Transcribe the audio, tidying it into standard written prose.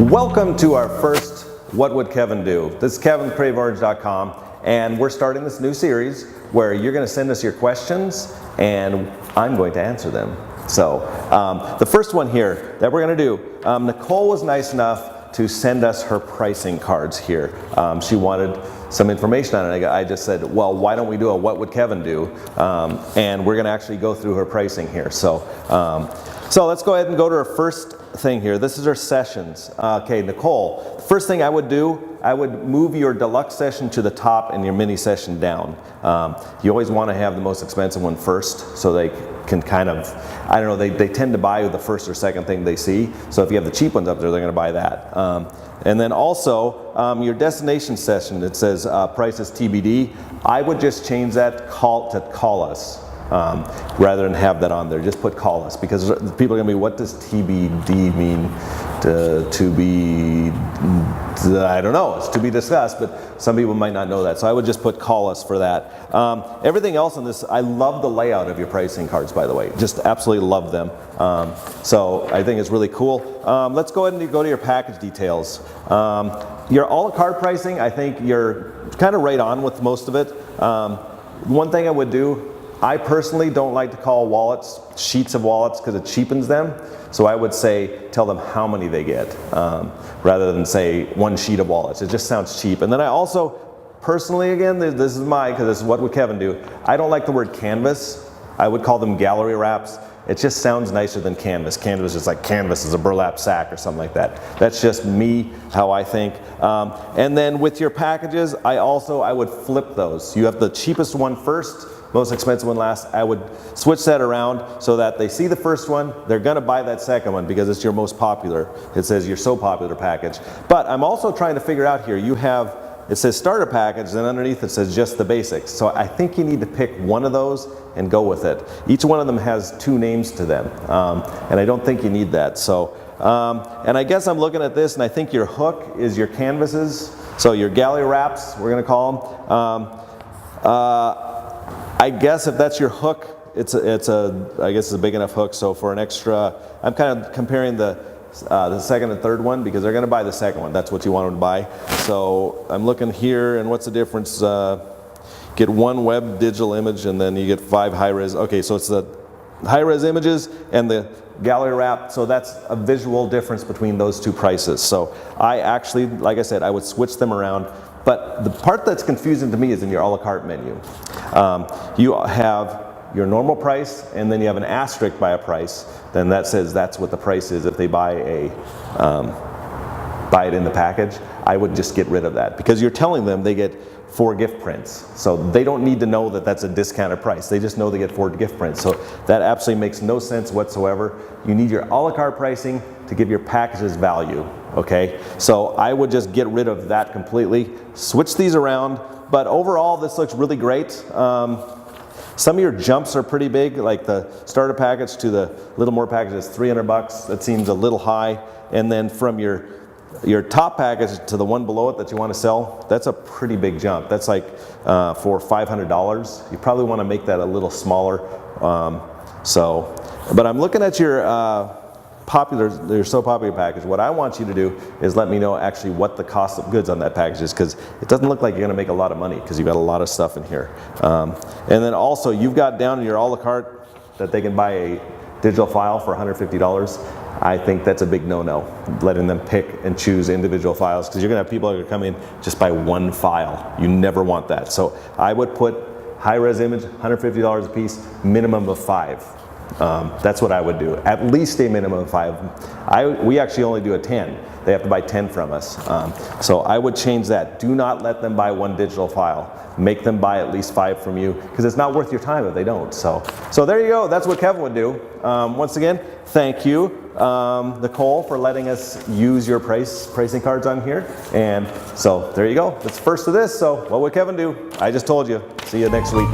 Welcome to our first What Would Kevin Do? This is Kevin, CraveOrange.com, and we're starting this new series where you're going to send us your questions and I'm going to answer them. So the first one here that we're going to do, Nicole was nice enough to send us her pricing cards here. She wanted some information on it. I just said, well, why don't we do a What Would Kevin Do? And we're going to actually go through her pricing here. So let's go ahead and go to her first thing here. This is her sessions. Okay, Nicole, the first thing I would do, I would move your deluxe session to the top and your mini session down. You always want to have the most expensive one first so they can kind of, I don't know, they tend to buy the first or second thing they see. So if you have the cheap ones up there, they're going to buy that. And then also your destination session, it says prices TBD. I would just change that to call us. Rather than have that on there, just put call us, because people are going to be, what does TBD mean? To be, I don't know, it's to be discussed, but some people might not know that. So I would just put call us for that. Everything else on this, I love the layout of your pricing cards, by the way. Just absolutely love them. So I think it's really cool. Let's go ahead and go to your package details. Your a la carte pricing, I think you're kind of right on with most of it. One thing I would do, I personally don't like to call wallets sheets of wallets because it cheapens them. So I would say tell them how many they get rather than say one sheet of wallets. It just sounds cheap. And then I also personally, again, this is because this is what would Kevin do. I don't like the word canvas. I would call them gallery wraps. It just sounds nicer than canvas. Canvas is like canvas is a burlap sack or something like that. That's just me, how I think. And then with your packages, I would flip those. You have the cheapest one first, most expensive one last. I would switch that around so that they see the first one, they're gonna buy that second one because it's your most popular. It says you're so popular package. But I'm also trying to figure out here, it says starter package, and underneath it says just the basics. So I think you need to pick one of those and go with it. Each one of them has two names to them, and I don't think you need that. So, and I guess I'm looking at this and I think your hook is your canvases. So your gallery wraps, we're gonna call them. I guess if that's your hook, I guess it's a big enough hook. So for an extra, I'm kind of comparing the second and third one because they're going to buy the second one. That's what you want them to buy. So I'm looking here, and what's the difference? Get one web digital image, and then you get 5 high-res. Okay, so it's the high-res images and the gallery wrap. So that's a visual difference between those two prices. So I actually, like I said, I would switch them around. But the part that's confusing to me is in your a la carte menu. You have your normal price, and then you have an asterisk by a price. Then that says that's what the price is if they buy it in the package. I would just get rid of that because you're telling them they get 4 gift prints. So they don't need to know that that's a discounted price. They just know they get 4 gift prints. So that absolutely makes no sense whatsoever. You need your a la carte pricing to give your packages value, okay? So I would just get rid of that completely, switch these around, but overall this looks really great. Some of your jumps are pretty big, like the starter package to the little more package is $300. That seems a little high. And then from your top package to the one below it that you want to sell, that's a pretty big jump. That's like for $500. You probably want to make that a little smaller. But I'm looking at your so popular package. What I want you to do is let me know actually what the cost of goods on that package is, because it doesn't look like you're going to make a lot of money because you've got a lot of stuff in here. And then also you've got down in your a la carte that they can buy a digital file for $150. I think that's a big no-no, letting them pick and choose individual files, because you're going to have people that are coming in just buy one file. You never want that. So I would put high-res image, $150 a piece, minimum of 5. That's what I would do. At least a minimum of 5. We actually only do a 10. They have to buy 10 from us. So I would change that. Do not let them buy one digital file. Make them buy at least 5 from you, because it's not worth your time if they don't. So there you go. That's what Kevin would do. Once again, thank you, Nicole, for letting us use your pricing cards on here. And so there you go. That's the first of this. So what would Kevin do? I just told you. See you next week.